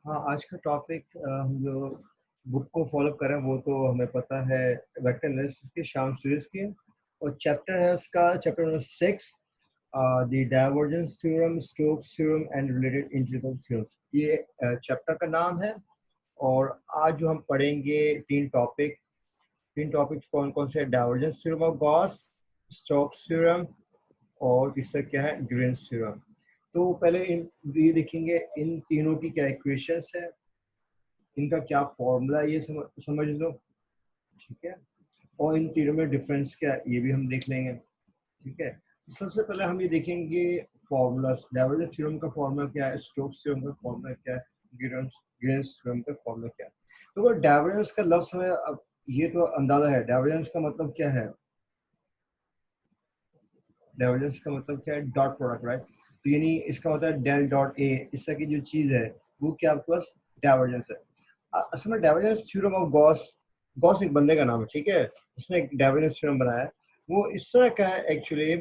हाँ, आज का टॉपिक हम जो बुक को फॉलो करें वो तो हमें पता है, वेक्टर एनालिसिस की, शाम सीरीज की। और चैप्टर है उसका chapter number 6, the divergence theorem, Stokes theorem and related integral theorems. ये चैप्टर का नाम है। और आज जो हम पढ़ेंगे तीन टॉपिक्स कौन कौन से? Divergence theorem of Gauss, Stokes theorem और तीसरा क्या है? Green's theorem. तो पहले ये देखेंगे इन तीनों की क्या इक्वेशंस है, इनका क्या फॉर्मूला, ये समझ लो। ठीक है। और इन तीनों में डिफरेंस क्या है ये भी हम देख लेंगे। ठीक है। तो सबसे पहले हम ये देखेंगे फॉर्मूला। डाइवर्जेंस थ्योरम का फॉर्मूला क्या है, स्टोक्स थ्योरम का फॉर्मूला क्या है, ग्रीन्स थ्योरम का फॉर्मूला क्या है। तो वो डाइवर्जेंस का लफ्ज में अब ये तो अंदाजा है, डाइवर्जेंस का मतलब क्या है? डाइवर्जेंस का मतलब क्या है? Dot product, right. तो यानी इसका होता है डेल डॉट ए, इस तरह की जो चीज है वो क्या आपके पास डाइवर्जेंस है। असल में divergence theorem of Gauss, Gauss एक बंदे का नाम है, ठीक है। उसने एक डाइवर्जेंस थ्योरम बनाया है। वो इस तरह का है एक्चुअली।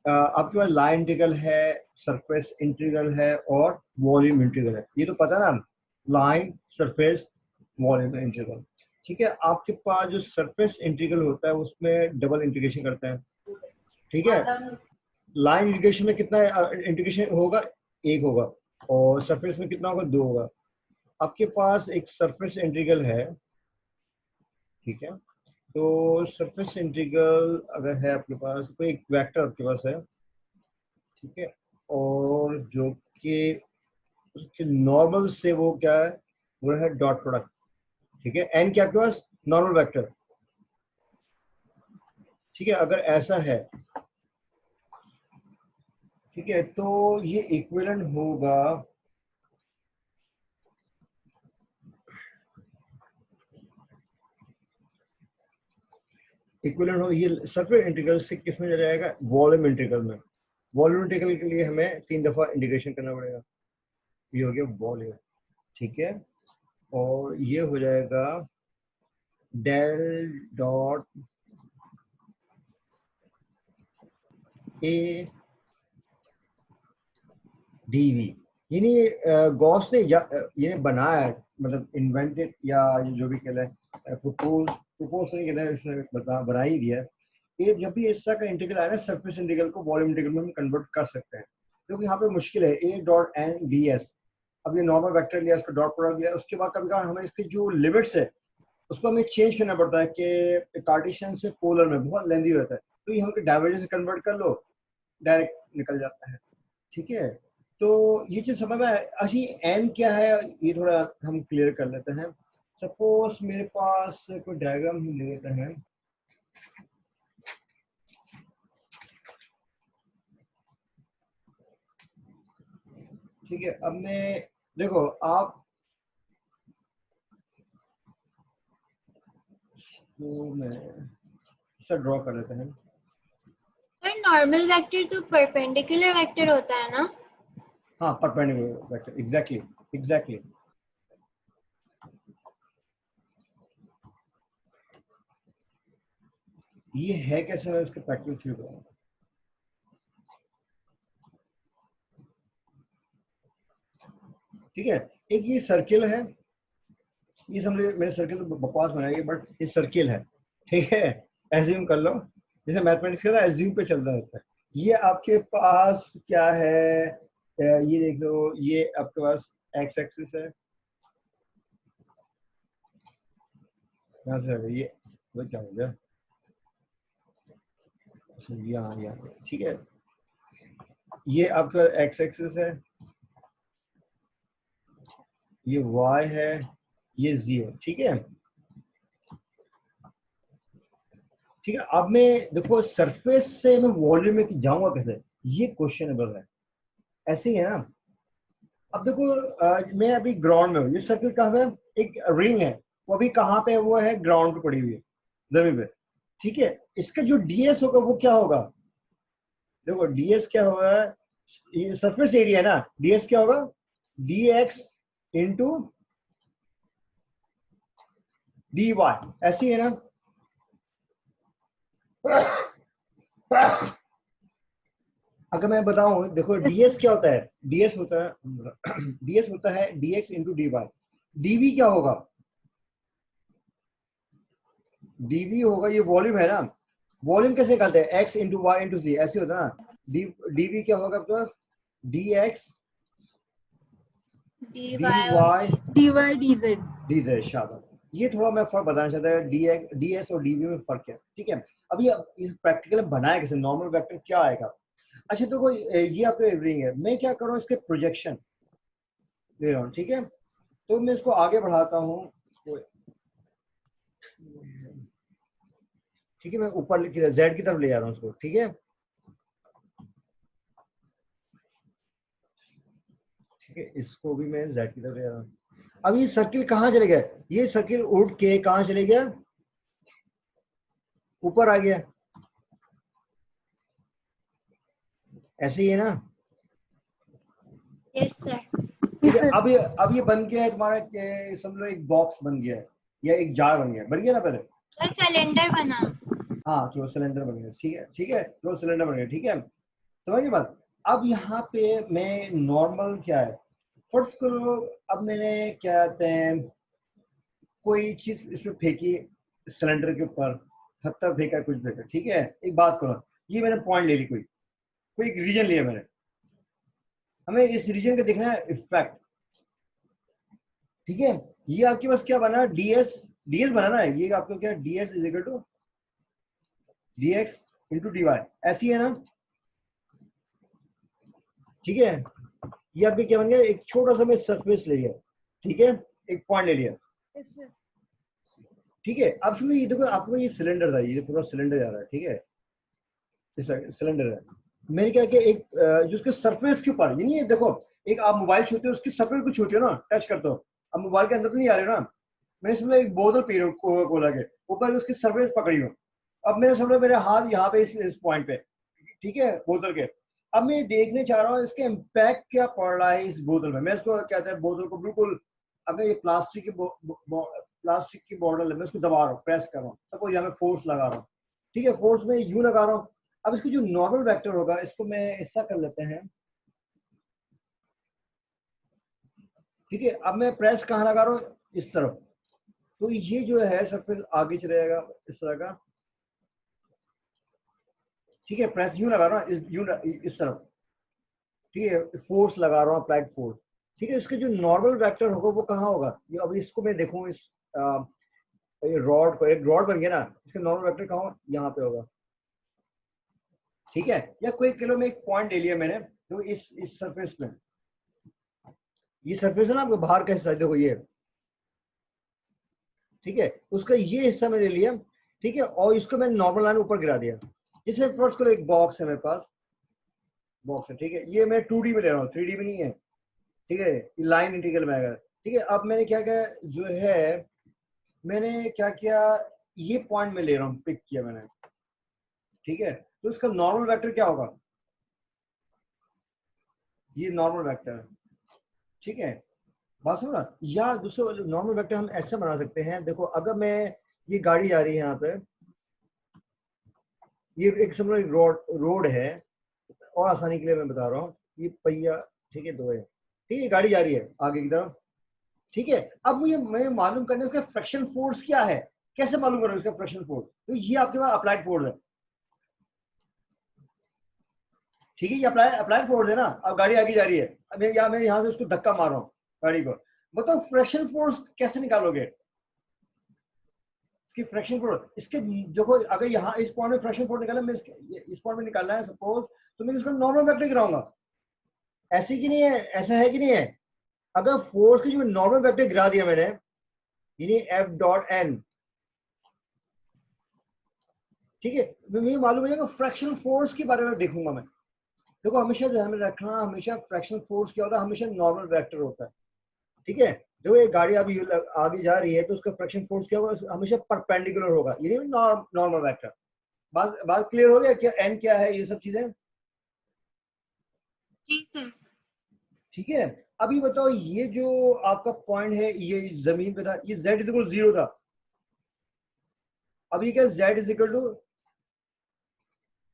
आपके पास लाइन इंटीग्रल है, सरफेस इंटीग्रल है और वॉल्यूम इंटीग्रल है। ये तो पता है ना, लाइन, सरफेस, वॉल्यूम इंटीग्रल। ठीक है। आपके पास जो सरफेस इंटीग्रल होता है उसमें डबल इंटीग्रेशन करते हैं। ठीक है। लाइन इंटीग्रेशन में कितना इंटीग्रेशन होगा? एक होगा। और सरफेस में कितना होगा? दो होगा। आपके पास एक सरफेस इंटीग्रल है, ठीक है। तो सरफेस इंटीग्रल अगर है आपके पास, तो एक वेक्टर आपके पास है, ठीक है। और जो कि उसके नॉर्मल से वो क्या है, वो है डॉट प्रोडक्ट। ठीक है। एन क्या आपके पास? Normal vector. ठीक है। अगर ऐसा है, ठीक है, तो ये इक्विवेलेंट होगा इक्विवेलेंट हो ये सरफेस इंटीग्रल से किस में चला जाएगा? वॉल्यूम इंटीग्रल में। वॉल्यूम इंटीग्रल के लिए हमें 3 दफा इंटीग्रेशन करना पड़ेगा। ये हो गया वॉल्यूम, ठीक है। और ये हो जाएगा डेल डॉट ए डीवी। यानी गॉस ने ये बनाया है, मतलब इन्वेंटेड या जो भी कहते हैं, प्रपोज प्रपोज नहीं कहते हैं, इसने बना ही दिया है। ये जब भी इस तरह का इंटीग्रल आया ना, सरफेस इंटीग्रल को वॉल्यूम इंटीग्रल में हम कन्वर्ट कर सकते हैं। क्योंकि यहाँ पे मुश्किल है, A dot N D S. अब ये नॉर्मल वेक्टर लिया, इसका डॉट प्रोडक्ट लिया, उसके बाद कभी कभी हमें इसकी जो लिमिट्स है उसको हमें चेंज करना पड़ता है कि कार्टेशियन से पोलर में बहुत लेंदी रहता है, तो ये हम डाइवर्जेंस से कन्वर्ट कर लो, डायरेक्ट निकल जाता है। ठीक है। तो ये चीज समझ में अभी एन क्या है ये थोड़ा हम क्लियर कर लेते हैं। सपोज मेरे पास कोई डायग्राम ही ले लेते हैं। ठीक है। अब मैं, देखो आप, तो मैं इसे ड्रॉ कर लेते हैं। नॉर्मल वेक्टर तो परपेंडिकुलर वेक्टर होता है ना? हाँ, परपेंडिकुलर वेक्टर, एग्जैक्टली एग्जैक्टली। ये है कैसे, मैं उसके प्रैक्टिकल शुरू करूँगा। ठीक है। एक ये सर्किल है, ये समझे, मेरे सर्किल तो बकवास बनाएगी बट ये सर्किल है, ठीक है। एज्यूम कर लो, जैसे मैथमेटिक्स का एज्यूम पे चल रहा होता है। ये आपके पास क्या है? ये देख लो, ये आपके पास एक्स एक्सिस है। यहाँ से ये वो क्या हो गया? अच्छा, यहाँ ठीक है। ये आपका एक्स एक्सिस है, ये वाई है, ये जी है, ठीक है। ठीक है। अब मैं, देखो सरफेस से मैं वॉल्यूम में जाऊंगा कैसे, ये क्वेश्चनेबल है। ऐसे ही है ना। अब देखो, मैं अभी ग्राउंड में हूँ, ये सर्किल कहाँ पे है? एक रिंग है, वो अभी कहाँ पे है? वो है ग्राउंड पे पड़ी हुई है, जमीन पे। ठीक है। इसका जो डीएस होगा वो क्या होगा? देखो डीएस क्या होगा, ये सरफेस एरिया है ना, डीएस क्या होगा? D X into D Y, ऐसी है ना। अगर मैं बताऊं, देखो डीएस क्या होता है, डीएस होता है डीएस होता है DX into D Y. DV क्या होगा, डीवी होगा, ये वॉल्यूम है ना, वॉल्यूम कैसे कहते हैं, x into y into c, ऐसे होता है ना। डीवी क्या होगा आपके पास, d x d d y और y d y d z. D z. शाबाश, ये थोड़ा मैं फर्क बताना चाहता है, डी एस और डीवी में फर्क है, ठीक है। अब ये प्रैक्टिकल बनाया कैसे, नॉर्मल वेक्टर क्या आएगा। अच्छा तो कोई ये आपके रिंग है, मैं क्या करूँ, इसके प्रोजेक्शन ले रहा हूँ, ठीक है। तो मैं इसको आगे बढ़ाता हूँ, ठीक है, मैं ऊपर जेड की तरफ ले जा रहा हूँ उसको, ठीक है, ठीक है, इसको भी मैं जेड की तरफ ले जा रहा हूँ। अब ये सर्किल कहाँ चले गया, ये सर्किल उड़ के कहाँ चले गया, ऊपर आ गया, ऐसे ही है ना। Yes sir. ठीक है, अब ये बन गया है तुम्हारा, समझ लो एक बॉक्स बन गया है या एक जार बन गया ना पहले। सर सिलेंडर बना। हाँ चलो सिलेंडर बन गया, ठीक है, ठीक है, चलो सिलेंडर बन गया, ठीक है, समझिए बात। अब यहाँ पे मैं नॉर्मल क्या है, फर्स्ट करो, अब मैंने क्या कहते हैं, कोई चीज इसमें फेंकी सिलेंडर के ऊपर, पत्थर फेंका, कुछ फेंका, ठीक है। एक बात करो, ये मैंने पॉइंट ले ली, कोई एक रीजन लिया मैंने, हमें इस रीजन का देखना है इफेक्ट, ठीक है। ये आपके पास क्या बना, डीएस बनाना है, ये आपको क्या, DS is equal to DX into D Y, ऐसी है ना, ठीक है। ये आपके क्या बन गया, एक छोटा सा मैं सरफेस ले लिया, ठीक है, एक पॉइंट ले लिया, ठीक है। अब सुनिए, ये देखो आपको ये सिलेंडर था, ये पूरा सिलेंडर जा रहा है, ठीक है, सिलेंडर है। मैंने क्या किया, एक जो उसके सरफेस के ऊपर, ये नहीं है, देखो एक आप मोबाइल छूते हो, उसकी सरफेस को छूते हो ना, टच करते हो, अब मोबाइल के अंदर तो नहीं आ रहे ना। मैंने इसमें एक बोतल पी रहा हूँ कोका कोला के ऊपर, उसकी सरफेस पकड़ी हूँ। अब मैंने समझो मेरे हाथ यहाँ पे इस पॉइंट पे, ठीक है, बोतल के। अब मैं देखने चाह रहा हूँ इसके इम्पैक्ट क्या पड़ रहा है इस बोतल में। मैं इसको क्या कहते हैं, बोतल को बिल्कुल, अगर ये प्लास्टिक की बॉटल है, मैं उसको दबा रहा हूँ, प्रेस कर रहा हूँ, सपोज यहाँ पे फोर्स लगा रहा हूँ, ठीक है, फोर्स में यूं लगा रहा हूँ। अब इसकी जो नॉर्मल वेक्टर होगा, इसको मैं ऐसा कर लेते हैं, ठीक है। अब मैं प्रेस कहाँ लगा रहा हूँ, इस तरफ, तो ये जो है सरफेस आगे चले जाएगा इस तरह का, ठीक है, प्रेस यूं लगा रहा हूँ, इस तरफ, ठीक है, फोर्स लगा रहा हूँ, अप्लाइड फोर्स, ठीक है। इसके जो नॉर्मल वेक्टर होगा वो कहाँ होगा, ये अभी इसको मैं देखूँ, इस रॉड को, एक रॉड बन गया ना, इसका नॉर्मल वेक्टर कहाँ होगा, यहाँ पे होगा, ठीक है। या कोई किलो में एक पॉइंट ले लिया मैंने, तो इस सरफेस में, ये सरफेस है ना आपको बाहर का हिस्सा, देखो ये, ठीक है, उसका ये हिस्सा मैंने ले लिया, ठीक है, और इसको मैंने नॉर्मल लाइन ऊपर गिरा दिया। जैसे फर्स्ट को एक बॉक्स है मेरे पास, बॉक्स है, ठीक है, ये मैं 2D में ले रहा हूँ, 3D में नहीं है, ठीक है, लाइन इंटीग्रल में आएगा, ठीक है। अब मैंने क्या किया, जो है मैंने क्या किया, ये पॉइंट में ले रहा हूँ, पिक किया मैंने, ठीक है। तो इसका नॉर्मल वेक्टर क्या होगा, ये नॉर्मल वेक्टर है, ठीक है, बात सुनो ना। या दूसरा नॉर्मल वेक्टर हम ऐसे बना सकते हैं, देखो अगर मैं, ये गाड़ी जा रही है यहाँ पे, ये एक समझो एक रोड है, और आसानी के लिए मैं बता रहा हूँ, ये पहिया, ठीक है, दो है, ठीक है, गाड़ी जा रही है आगे की तरफ, ठीक है। अब मुझे मैं मालूम करना है उसका फ्रिक्शन फोर्स क्या है, कैसे मालूम करूँ इसका फ्रिक्शन फोर्स, तो ये आपके पास अप्लाइड फोर्स है, ठीक है, ये अप्लाइड फोर्स है ना। अब गाड़ी आगे जा रही है, अब मैं यहाँ से उसको धक्का मार रहा हूँ गाड़ी को, बताओ फ्रिक्शन फोर्स कैसे निकालोगे, इसकी फ्रिक्शन फोर्स, इसके देखो, अगर यहाँ इस पॉइंट में फ्रिक्शन फोर्स निकालना, मैं इस पॉइंट में निकालना है सपोज, तो मैं इसको नॉर्मल वेक्टर गिराऊंगा, ऐसे की नहीं है, ऐसा है कि नहीं है। अगर फोर्स की जो नॉर्मल वेक्टर गिरा दिया मैंने, यानी एफ डॉट एन, ठीक है, मुझे मालूम हो जाएगा फ्रैक्शन फोर्स के बारे में देखूंगा मैं। देखो हमेशा ध्यान में रखना, हमेशा फ्रैक्शन फोर्स क्या होता है, हमेशा नॉर्मल वेक्टर होता है, ठीक है। देखो ये गाड़ी अभी आगे जा रही है, तो उसका फ्रैक्शन फोर्स क्या होगा, हमेशा परपेंडिकुलर होगा, ये नहीं नॉर्मल वेक्टर। बात क्लियर हो गया, क्या एन क्या है, ये सब चीजें, जी सर। ठीक है। अभी बताओ, ये जो आपका पॉइंट है, ये जमीन पे था, ये z इज इक्वल 0 था, अभी क्या z इज इक्वल टू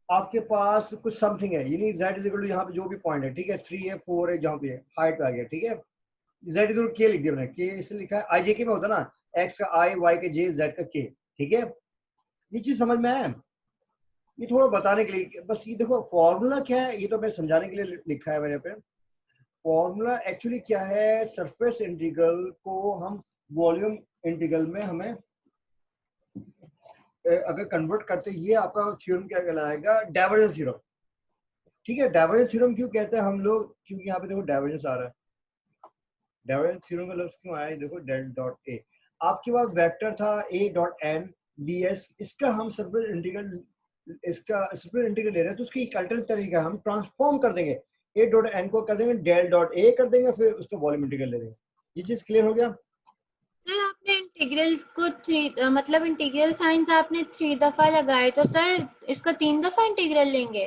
आपके पास कुछ समथिंग है, यानी z इज इक्वल टू यहाँ पे जो भी पॉइंट है, ठीक है, 3 है 4 है, जहाँ पे हाइट पे आ गया, ठीक है, z इज इक्वल के लिख दिया मैंने, के इसलिए लिखा है, आई जे के में होता ना, x का i, y का j, z का k, ठीक है। ये चीज समझ में आया? ये थोड़ा बताने के लिए बस, ये देखो फॉर्मूला क्या है, ये तो मैं समझाने के लिए लिखा है मैंने पे। फॉर्मूला एक्चुअली क्या है, सरफेस इंटीग्रल को हम वॉल्यूम इंटीग्रल में हमें अगर कन्वर्ट करते, ये आपका थ्योरम क्या कहलाएगा, डाइवर्जेंस थ्योरम, ठीक है। डाइवर्जेंस थ्योरम क्यों कहते हैं हम लोग, क्योंकि यहाँ पे देखो डाइवर्जेंस आ रहा है, डाइवर्जेंस थ्योरम का लफ्ज क्यों आया, देखो डेल डॉट ए, आपके पास वेक्टर था A dot N D S, इसका हम सरफेस इंटीग्रल, इसका सरफेस इंटीग्रल ले रहे हैं, तो उसकी एक अल्टरनेट तरीका हम ट्रांसफॉर्म कर देंगे, ए डॉट एन को कर देंगे डेल डॉट ए कर देंगे, फिर उसका वॉल्यूम इंटीग्रल ले देंगे। ये चीज क्लियर हो गया? सर आपने इंटीग्रल को मतलब इंटीग्रल साइंस आपने 3 दफा लगाए, तो सर इसका 3 दफा इंटीग्रल लेंगे?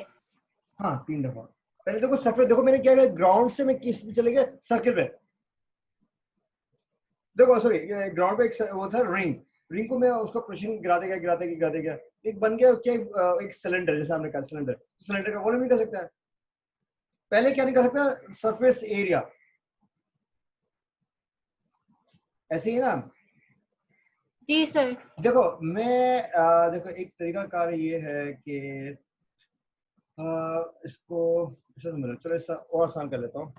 हाँ 3 दफा। पहले देखो सरफेस, देखो मैंने क्या किया, ग्राउंड से मैं किस पे चले गया, सर्किल पे, देखो सॉरी, ग्राउंड पे एक वो था रिंग, रिंग को मैं उसका प्रेशर गिराते गया, एक बन गया क्या, एक सिलेंडर, जैसे हमने कहा सिलेंडर, सिलेंडर का वॉल्यूम निकाल सकता है। पहले क्या निकाल सकता है, सरफेस एरिया, ऐसे ही ना। जी सर। देखो मैं देखो एक तरीका कार ये है कि इसको ऐसा समझ लो, चलो इसका और आसान कर लेता हूँ,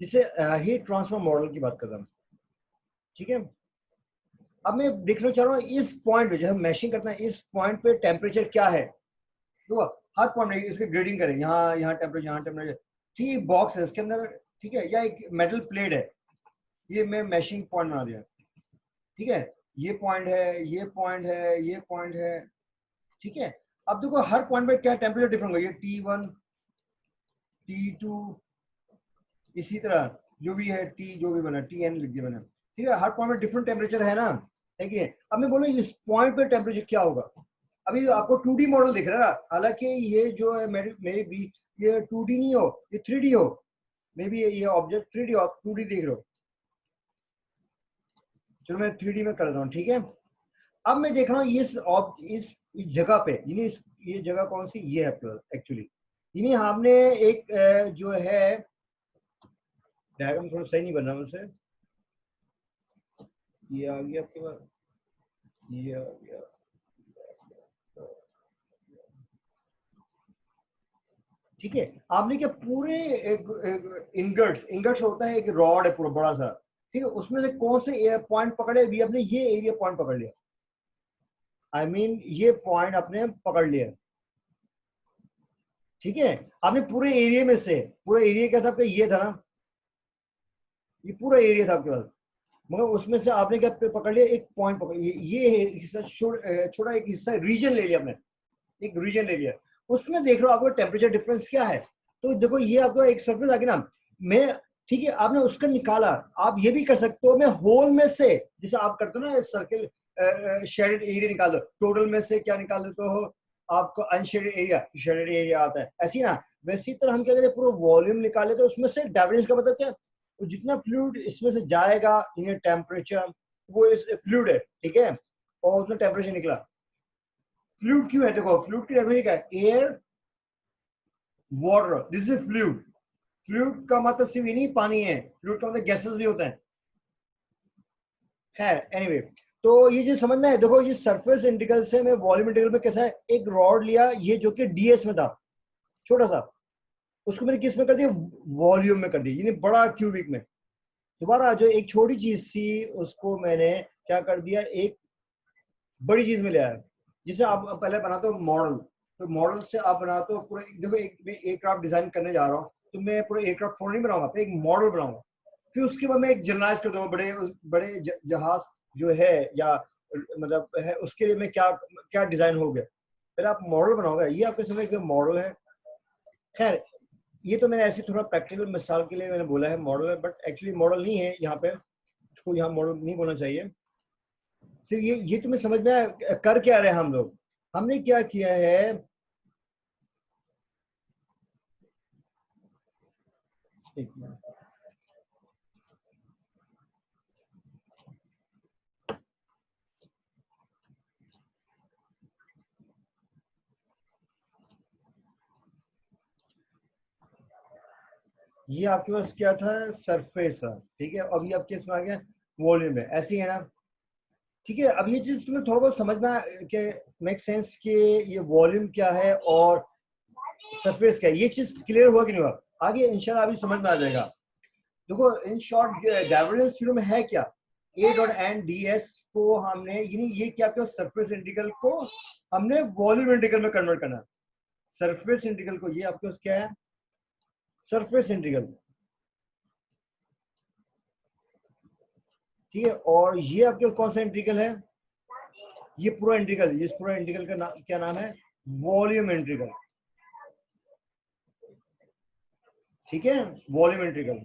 जिसे हीट ट्रांसफर मॉडल की बात कर रहा हूँ, ठीक है। अब मैं देखना चाह रहा हूँ इस पॉइंट पे, जब हम मैशिंग करते हैं, इस पॉइंट पे टेम्परेचर क्या है, तो हर पॉइंट इसके ग्रेडिंग करें, यहाँ यहाँ टेम्परेचर, यहाँ टेम्परेचर, ठीक, बॉक्स है इसके अंदर, ठीक है, या एक मेटल प्लेट है, ये मैं मैशिंग पॉइंट बना दिया, ठीक है, ये पॉइंट है, ये पॉइंट है, ये पॉइंट है, ठीक है। अब देखो हर पॉइंट पे क्या टेम्परेचर डिफरेंट होगा, ये T1 T2, इसी तरह जो भी है टी, जो भी बना TN लिख दिया मैंने, ठीक है, हर पॉइंट पे डिफरेंट टेम्परेचर है ना, है कि नहीं? अब मैं बोलूँ इस पॉइंट पे टेम्परेचर क्या होगा, अभी आपको 2D मॉडल दिख रहा है ना, हालांकि ये जो है मेरे भी ये 2D नहीं हो, ये 3D हो, मे बी ये ऑब्जेक्ट 3D हो, आप 2D देख रहे हो, चलो मैं 3D में कर रहा हूँ, ठीक है। अब मैं देख रहा हूँ इस जगह पे, यानी ये जगह कौन सी, ये है एक्चुअली, यानी हमने एक जो है डायग्राम थोड़ा सही नहीं बन रहा मुझसे, ये आ गया आपके पास, ये आ गया, ठीक है। आपने क्या पूरे इंगट्स, इंगट्स होता है, एक रॉड है पूरा बड़ा सा, ठीक है, उसमें से कौन से पॉइंट पकड़े, भी आपने ये एरिया पॉइंट पकड़ लिया, आई मीन ये पॉइंट आपने पकड़ लिया, ठीक है। आपने पूरे एरिया में से, पूरा एरिया क्या था आपका, ये था ना, ये पूरा एरिया था आपके पास, मगर उसमें से आपने क्या पकड़ लिया, एक पॉइंट पकड़, ये हिस्सा छोटा एक हिस्सा रीजन ले लिया आपने, एक रीजन ले लिया, उसमें देख रहे हो आपको टेम्परेचर डिफरेंस क्या है, तो देखो ये आपका एक सरफेस आ गया ना, मैं, ठीक है, आपने उसका निकाला, आप ये भी कर सकते हो, मैं होल में से, जैसे आप करते हो ना सर्किल, शेडेड एरिया निकाल दो, टोटल में से क्या निकाल देते हो, आपको अनशेडेड एरिया, शेडेड एरिया आता है, ऐसी ना, वैसी तरह हम क्या करें, पूरा वॉल्यूम निकाले, तो उसमें से डाइवर्जेंस का मतलब क्या, तो जितना फ्लूइड इसमें से जाएगा, इन टेम्परेचर, वो इस फ्लूइड है, ठीक है, और उसमें टेम्परेचर निकला, फ्लूइड क्यों है, देखो फ्लूइड की डेफिनेशन क्या है, air water, this is fluid, fluid का मतलब सिर्फ ये नहीं पानी है, फ्लूइड का मतलब गैसेस भी होते हैं, खैर एनीवे, तो ये चीज समझना है, देखो ये सरफेस इंटीग्रल से मैं वॉल्यूम इंटीग्रल में कैसा है, एक रॉड लिया, ये जो कि डीएस में था, छोटा सा, उसको मैंने किस में कर दिया, वॉल्यूम में कर दिया, यानी बड़ा क्यूबिक में, दोबारा जो एक छोटी चीज थी उसको मैंने क्या कर दिया, एक बड़ी चीज में ले आया, जिसे आप पहले बनाते हो मॉडल, तो मॉडल से आप बनाते हो पूरा, देखो एक एयरक्राफ्ट डिजाइन करने जा रहा हूँ, तो मैं पूरा एयरक्राफ्ट फोन नहीं बनाऊंगा, एक मॉडल बनाऊंगा, फिर उसके बाद मैं एक जनरलाइज कर दूंगा, बड़े बड़े जहाज जो है, या मतलब है, उसके लिए मैं क्या क्या डिजाइन हो गया, पहले आप मॉडल बनाओगे, ये आपके समय एक मॉडल है। खैर ये तो मैंने ऐसी थोड़ा प्रैक्टिकल मिसाल के लिए मैंने बोला है मॉडल है, बट एक्चुअली मॉडल नहीं है यहाँ पे, इसको यहाँ मॉडल नहीं बोलना चाहिए, सिर्फ ये तुम्हें समझ में आया कर क्या रहे हैं हम लोग, हमने क्या किया है, एक मिनट, ये आपके पास क्या था, सरफेस था, ठीक है। अब ये आपके इसमें आ गया वॉल्यूम है, ऐसे ही है ना, ठीक है। अब ये चीज तुम्हें थोड़ा बहुत समझना कि मेक सेंस कि ये वॉल्यूम क्या है और सरफेस क्या है, ये चीज क्लियर हुआ कि नहीं हुआ? आगे इंशाल्लाह अभी समझ में आ जाएगा। देखो इन शॉर्ट डाइवर्जेंस थ्योरम है क्या, A dot N D S को हमने यानी ये क्या किया, सरफेस इंटीग्रल को हमने वॉल्यूम इंटीग्रल में कन्वर्ट करना। सरफेस इंटीग्रल को, ये आपके पास क्या है, सरफेस इंटीग्रल, ठीक है। और ये आपके कौन सा इंटीग्रल है, ये पूरा इंटीग्रल, इस पूरा इंटीग्रल का क्या नाम है, वॉल्यूम इंटीग्रल, ठीक है, वॉल्यूम इंटीग्रल।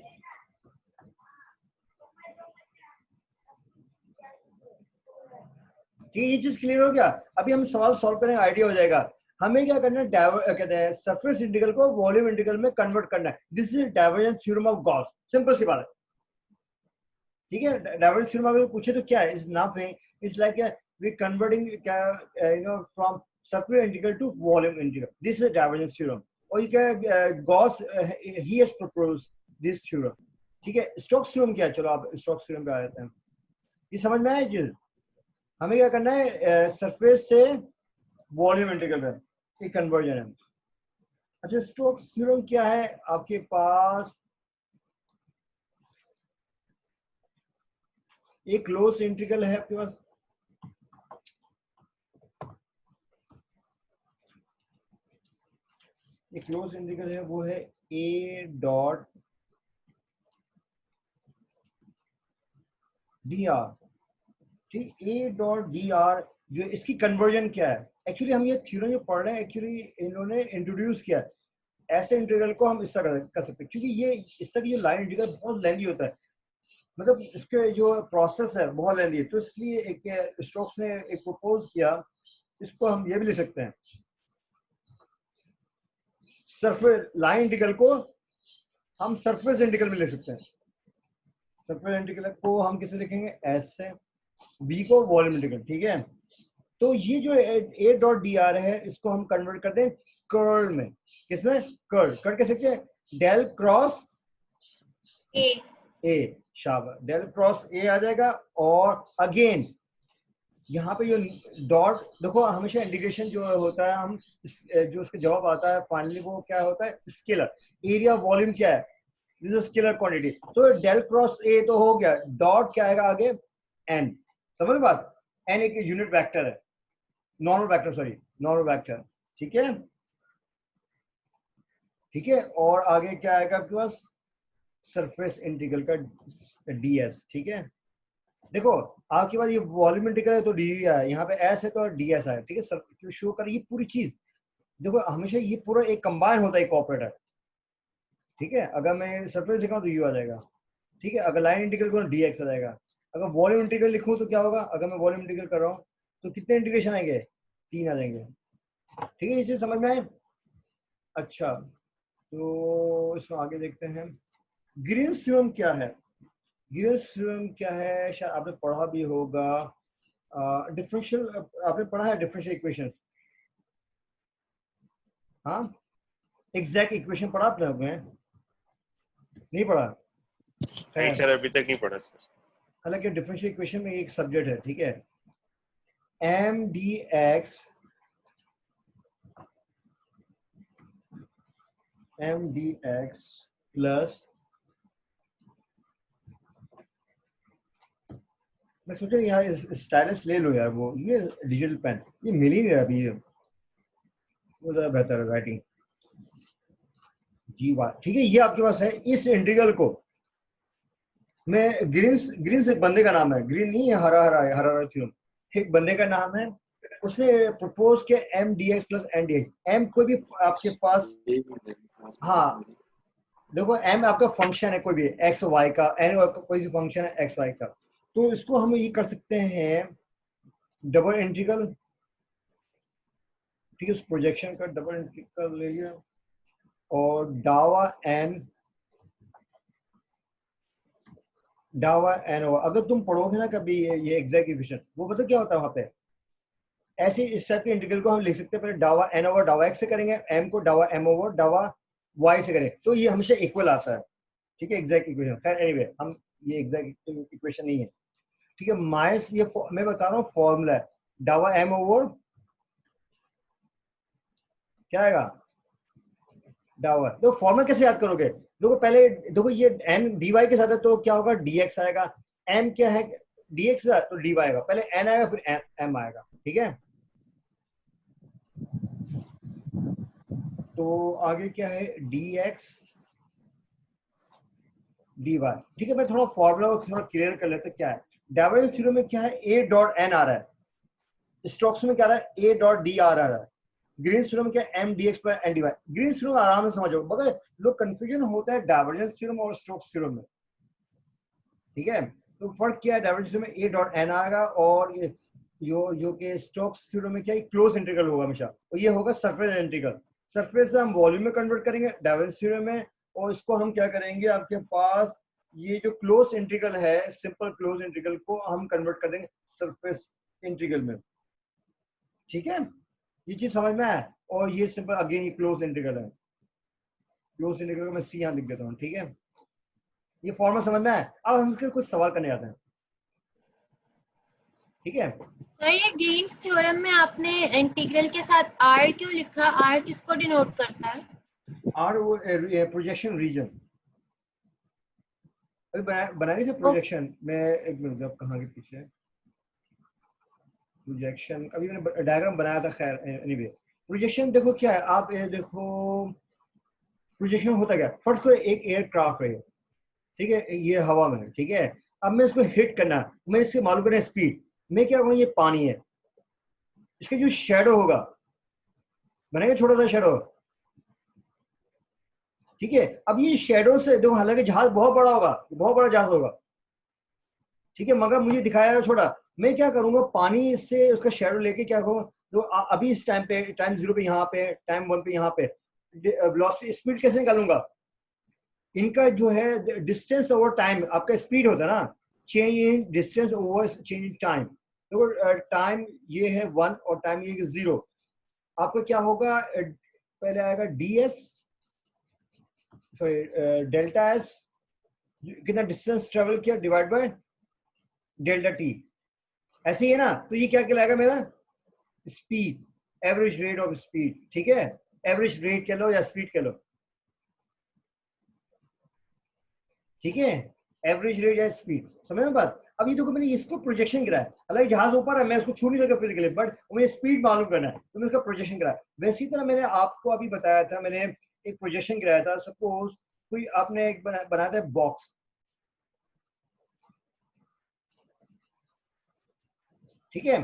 ठीक है, ये चीज क्लियर हो गया। अभी हम सवाल सॉल्व करेंगे, आइडिया हो जाएगा। हमें क्या करना है, कहते हैं सरफेस इंटीग्रल को वॉल्यूम इंटीग्रल में कन्वर्ट करना है। This is divergence theorem of Gauss, simple सी बात है, ठीक है। डाइवर्जेंस थ्योरम अगर पूछे तो क्या है, is nothing, it's like we converting from surface integral to volume integral, this is divergence theorem. और ये क्या, गॉस ही हैज प्रपोज्ड दिस थ्योरम, ठीक है। स्टोक्स थ्योरम क्या है, चलो आप स्टोक्स थ्योरम पे आ जाते हैं। ये समझ में आया चीज, हमें क्या करना है, सरफेस से वॉल्यूम इंटीग्रल में एक कन्वर्जन है। अच्छा स्टोक्स थ्योरम क्या है आपके पास, एक क्लोज इंटीग्रल है आपके पास, एक क्लोज इंटीग्रल है, वो है ए डॉट डी आर, ठीक, ए डॉट डी आर। जो इसकी कन्वर्जन क्या है, एक्चुअली हम ये थ्योरम जो पढ़ रहे हैं, एक्चुअली इन्होंने इंट्रोड्यूस किया है। ऐसे इंटीग्रल को हम इस तरह कर सकते हैं, क्योंकि ये इस तरह की जो लाइन इंटीग्रल बहुत लेंथी होता है, मतलब इसके जो प्रोसेस है बहुत लेंथी है, तो इसलिए एक स्टोक्स ने एक प्रपोज किया, इसको हम ये भी लिख सकते हैं, सरफेस लाइन इंटीग्रल को हम सरफेस इंटीग्रल में लिख सकते हैं। सरफेस इंटीग्रल को हम किसे लिखेंगे, एस से, बी को वॉल्यूम इंटीग्रल, ठीक है। तो ये जो ए डॉट डी आर है, इसको हम कन्वर्ट कर दें कर्ल में, किसमें, कर्ल, कर्ल कह सकते हैं, डेल क्रॉस ए, शाबाश, डेल क्रॉस ए आ जाएगा। और अगेन यहाँ पे जो डॉट, देखो हमेशा इंटीग्रेशन जो होता है, हम जो उसका जवाब आता है फाइनली वो क्या होता है, स्केलर। एरिया वॉल्यूम क्या है, दिस इज स्केलर क्वांटिटी। तो डेल क्रॉस ए तो हो गया, डॉट क्या आएगा आगे, एन, समझ बात, एन एक यूनिट वेक्टर है, normal vector, sorry normal vector, ठीक है, ठीक है। और आगे क्या आएगा आपके पास, सरफेस इंटीग्रल का डीएस, ठीक है। देखो आपके पास ये वॉल्यूम इंटीग्रल है तो डी है, यहाँ पे एस है तो डी एस है, ठीक है। शो कर ये पूरी चीज, देखो हमेशा ये पूरा एक कंबाइन होता है, एक ऑपरेटर, ठीक है। अगर मैं सरफेस लिखा तो यू आ जाएगा, ठीक है। अगर लाइन इंटीग्रल करूँ डी एक्स आ जाएगा। अगर वॉल्यूम इंटीग्रल लिखूँ तो क्या होगा, अगर मैं वॉल्यूम इंटीग्रल कर रहा हूँ तो कितने इंटीग्रेशन आएंगे, 3 आ जाएंगे, ठीक है। इसे समझ में आए, अच्छा तो इसमें आगे देखते हैं, ग्रीन्स थ्योरम क्या है। ग्रीन्स थ्योरम क्या है, शायद आपने पढ़ा भी होगा, डिफरेंशियल, आपने पढ़ा है डिफरेंशियल इक्वेशंस, हाँ, एग्जैक्ट इक्वेशन पढ़ा आपने, नहीं पढ़ा, नहीं सर अभी तक नहीं पढ़ा सर। हालांकि डिफरेंशियल इक्वेशन में एक सब्जेक्ट है, ठीक है, एम डी एक्स प्लस, मैं सोचा यार स्टाइलस ले लो यार, वो ये डिजिटल पेन ये मिल ही नहीं रहा अभी, वो ज़्यादा बेहतर है राइटिंग, जी वाह, ठीक है। ये आपके पास है, इस इंटीग्रल को मैं ग्रीन्स, ग्रीन्स एक बंदे का नाम है, ग्रीन नहीं है, हरा हरा है, हरा हरा थ्योरम, एक बंदे का नाम है, उसने प्रपोज किया M D X plus N D X. M कोई भी आपके पास, हाँ देखो एम आपका फंक्शन है कोई भी एक्स वाई का, एन कोई भी फंक्शन है एक्स वाई का, तो इसको हम ये कर सकते हैं डबल इंटीग्रल, ठीक है, उस प्रोजेक्शन का डबल इंटीग्रल ले लिया, और डावा एन होगा। अगर तुम पढ़ोगे ना कभी ये एग्जैक्ट इक्वेशन, वो पता क्या होता है वहां पे, ऐसे इस टाइप के इंटीग्रल को हम लिख सकते हैं, पहले डावा एन ओवर डावा एक्स से करेंगे, एम को डावा एम ओवर डावा वाई से करें, तो ये हमेशा इक्वल आता है, ठीक है, एग्जैक्ट इक्वेशन। खैर एनीवे, हम ये एग्जैक्ट इक्वेशन नहीं है, ठीक है। माइनस ये मैं बता रहा हूँ फॉर्मूला है, डावा एम ओवर क्या आएगा, डावा। देखो फॉर्मूला कैसे याद करोगे, देखो पहले देखो ये एन डी वाई के साथ है तो क्या होगा, डी एक्स आएगा। एम क्या है, डी एक्स तो डी वाई आएगा, पहले एन आएगा फिर एम आएगा, ठीक है। तो आगे क्या है, डी एक्स डी वाई, ठीक है। मैं थोड़ा फॉर्मूला को थोड़ा क्लियर कर लेते क्या है। डाइवर्जेंस थ्योरम में क्या है, ए डॉट एन आ रहा है, स्टोक्स में क्या आ रहा है, ए डॉट डी आर आ रहा है। ग्रीन्स थ्योरम क्या है, एम डी एक्स पर N D Y. Green's theorem आराम से समझो, मगर लोग कंफ्यूजन होता है डाइवर्जेंस थ्योरम और स्टोक्स थ्योरम में, ठीक है। तो फर्क क्या है, डाइवर्जेंस थ्योरम में ए डॉट एन आएगा, और ये जो के स्टोक्स थ्योरम में क्या है, क्लोज इंटीग्रल होगा हमेशा, और ये होगा सरफेस इंटीग्रल। सरफेस से हम वॉल्यूम में कन्वर्ट करेंगे डाइवर्जेंस थ्योरम में, और इसको हम क्या करेंगे, आपके पास ये जो क्लोज इंटीग्रल है, सिंपल क्लोज इंटीग्रल को हम कन्वर्ट कर देंगे सरफेस इंटीग्रल में, ठीक है। ये चीज समझ में आया। और ये सिंपल अगेन ये क्लोज इंटीग्रल है, क्लोज इंटीग्रल को मैं सी यहाँ लिख देता हूँ, ठीक है। ये फॉर्मूला समझ में आया। अब हम कुछ सवाल करने आते हैं, ठीक है। सर ये ग्रीन्स थ्योरम में आपने इंटीग्रल के साथ आर क्यों लिखा, आर किसको डिनोट करता है? आर वो प्रोजेक्शन रीजन, अभी बनाई थे प्रोजेक्शन में, एक मिनट अब कहाँ के पीछे प्रोजेक्शन, अभी मैंने डायग्राम बनाया था। खैर एनीवे, प्रोजेक्शन देखो क्या है, आप ये देखो प्रोजेक्शन होता क्या, फर्स्ट को एक एयरक्राफ्ट है, ठीक है, ये हवा में है, ठीक है। अब मैं इसको हिट करना, मैं इसके मालूम करना स्पीड, मैं क्या करूँ, ये पानी है, इसका जो शेडो होगा, बनेगा छोटा सा शेडो, ठीक है। अब ये शेडो से देखो, हालांकि जहाज बहुत बड़ा होगा, बहुत बड़ा जहाज होगा, ठीक है, मगर मुझे दिखाया है छोटा। मैं क्या करूंगा, पानी से उसका शेडो लेके क्या करूँ, तो अभी इस टाइम पे, टाइम 0 पे यहाँ पे, टाइम 1 पे यहाँ पे, वेलोसिटी स्पीड कैसे निकालूंगा, इनका जो है डिस्टेंस ओवर टाइम, आपका स्पीड होता है ना, change in distance over change in time. तो टाइम ये है 1 और टाइम ये 0, आपका क्या होगा, पहले आएगा D S, sorry delta S, कितना डिस्टेंस ट्रेवल किया, डिवाइड बाय डेल्टा टी, ऐसे ही है ना। तो ये क्या कहलाएगा मेरा, speed, average rate of speed, ठीक है। एवरेज रेट कह लो या स्पीड कह लो, ठीक है, एवरेज रेट या स्पीड, समझ में बात। अब ये देखो मैंने इसको प्रोजेक्शन कराया, हालांकि जहाज ऊपर है, मैं उसको छू नहीं सकता फिजिकली, बट मुझे स्पीड मालूम करना है, तो मैं उसका प्रोजेक्शन कराया। वैसी तरह मैंने आपको अभी बताया था, मैंने एक प्रोजेक्शन कराया था। सपोज कोई आपने एक बनाया था बॉक्स, ठीक है,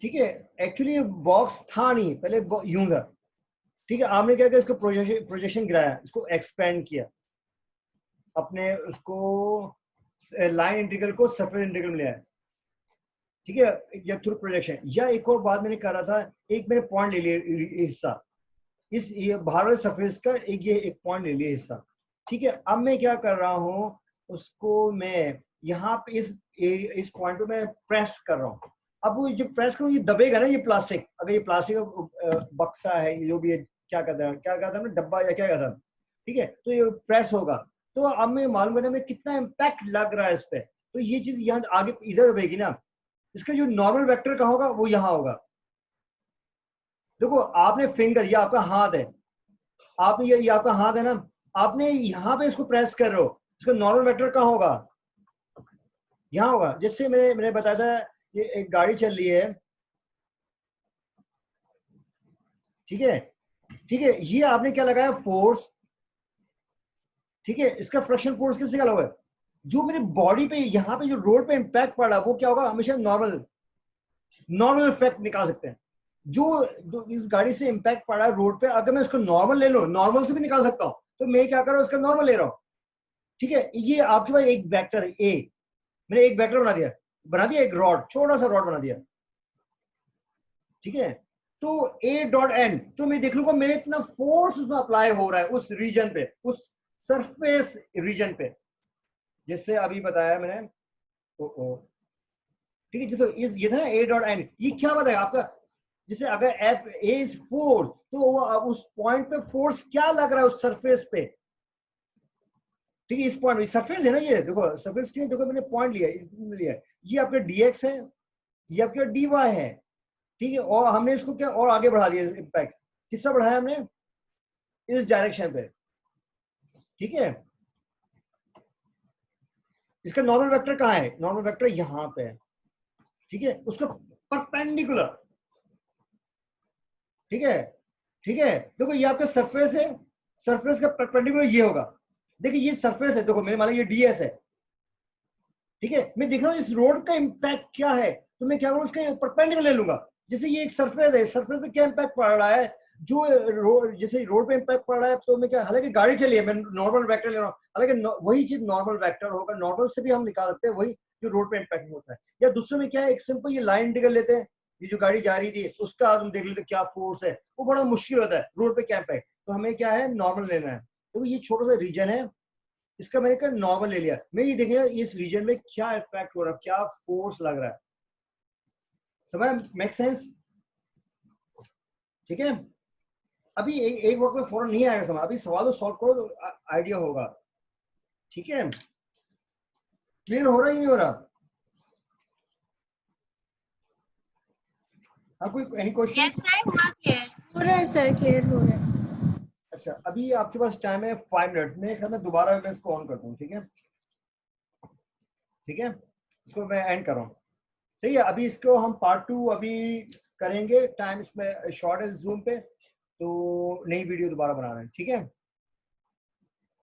ठीक है। एक्चुअली बॉक्स था नहीं, पहले यूं था, ठीक है। आपने क्या किया, इसको प्रोजेक्शन गिराया, इसको एक्सपेंड किया, अपने उसको लाइन इंटीग्रल को सरफेस इंटीग्रल में ले आया, ठीक है, या थ्रू प्रोजेक्शन। या एक और बात मैंने करा था, एक मैंने पॉइंट ले लिया हिस्सा, इस ये बाहर वाले सरफेस का एक पॉइंट ले लिया हिस्सा, ठीक है। अब मैं क्या कर रहा हूँ, उसको मैं यहाँ पे इस पॉइंट पे मैं प्रेस कर रहा हूँ। अब वो जो प्रेस करूँ, ये दबेगा ना, ये प्लास्टिक, अगर ये प्लास्टिक का बक्सा है, जो भी क्या कहता है, क्या कहता है डब्बा या क्या कहता है, ठीक है, तो ये प्रेस होगा। तो अब मैं मालूम करना में कितना इम्पैक्ट लग रहा है इस पे, तो ये चीज यहाँ आगे इधर दबेगी ना, इसका जो नॉर्मल वेक्टर का होगा वो यहाँ होगा। देखो आपने फिंगर, ये आपका हाथ है, आपने ये आपका हाथ है ना, आपने यहाँ पे इसको प्रेस कर रहे हो, इसका नॉर्मल वेक्टर कहाँ होगा, यहाँ होगा। जिससे मैंने बताया था, ये एक गाड़ी चल रही है, ठीक है, ठीक है, ये आपने क्या लगाया, फोर्स, ठीक है। इसका फ्रिक्शन फोर्स किससे क्या होगा, जो मेरे बॉडी पे यहाँ पे जो रोड पे इंपैक्ट पड़ा वो क्या होगा, हमेशा नॉर्मल इफेक्ट निकाल सकते हैं। जो इस गाड़ी से इंपैक्ट पड़ा रोड पे, अगर मैं इसको नॉर्मल ले लूं, नॉर्मल से भी निकाल सकता हूं, तो मैं क्या कर रहा हूं, इसका नॉर्मल ले रहा हूं, ठीक है। ये आपके पास एक वेक्टर है ए, मैंने एक वेक्टर बना दिया एक रॉड, छोटा सा रॉड बना दिया, ठीक है। तो ए डॉट एन, तो मैं देख लूंगा मेरे इतना फोर्स उसमें अप्लाई हो रहा है उस रीजन पे, उस सरफेस रीजन पे, जैसे अभी बताया मैंने। ठीक है, तो ये था ना ए डॉट एन, ये क्या बताया आपका, जैसे अगर एफ ए इज फोर्स, तो वो उस पॉइंट पे फोर्स क्या लग रहा है उस सरफेस पे, ठीक है, इस पॉइंट सरफेस है ना, ये देखो सरफेस की, देखो मैंने पॉइंट लिया है, ये आपका dx है, ये आपका dy है, ठीक है, और हमने इसको क्या और आगे बढ़ा दिया, इम्पैक्ट किससे बढ़ाया हमने, इस डायरेक्शन पे, ठीक है। इसका नॉर्मल वेक्टर कहाँ है, नॉर्मल वेक्टर यहाँ पे है, ठीक है, उसको परपेंडिकुलर, ठीक है, ठीक है। देखो ये आपका सरफेस है, सरफेस का परपेंडिकुलर ये होगा, देखिए ये सरफेस है, देखो मेरे मान लो ये ds है, ठीक है, मैं देख रहा हूँ इस रोड का इम्पैक्ट क्या है, तो मैं क्या करूँ उसके परपेंडिकुलर ले लूंगा। जैसे ये एक सरफेस है, सरफेस पे क्या इम्पैक्ट पड़ रहा है, जो रोड, जैसे रोड पे इम्पैक्ट पड़ रहा है, तो मैं क्या, हालांकि गाड़ी चली है, मैं नॉर्मल वेक्टर ले रहा हूँ, हालांकि वही चीज नॉर्मल वेक्टर होगा, नॉर्मल से भी हम निकाल सकते हैं वही जो रोड पे इम्पैक्ट होता है। या दूसरे में क्या है, एक सिंपल ये लाइन इंटीग्रल लेते हैं, ये जो गाड़ी जा रही थी उसका हम देख लेते क्या फोर्स है, वो बड़ा मुश्किल होता है रोड पे क्या इम्पैक्ट, तो हमें क्या है नॉर्मल लेना है। तो ये छोटा सा रीजन है, इसका मैंने क्या नॉर्मल ले लिया, मैं ये देखेगा इस रीजन में क्या इफेक्ट हो रहा है, क्या फोर्स लग रहा है, समझ, मेक सेंस, ठीक है। अभी एक वक्त में फौरन नहीं आएगा समझ, अभी सवाल तो सॉल्व करो तो आइडिया होगा, ठीक है। क्लियर हो रहा ही नहीं हो रहा, हाँ कोई एनी क्वेश्चन? यस सर, हुआ क्या है? हो रहा है सर, क्लियर हो रहा है। अच्छा अभी आपके पास टाइम है 5 मिनट, मैं दोबारा मैं इसको ऑन करता हूँ, ठीक है, ठीक है, इसको मैं एंड कर रहा हूँ, सही है। अभी इसको हम पार्ट 2 अभी करेंगे, टाइम इसमें शॉर्ट है जूम पे, तो नई वीडियो दोबारा बना रहे हैं, ठीक है।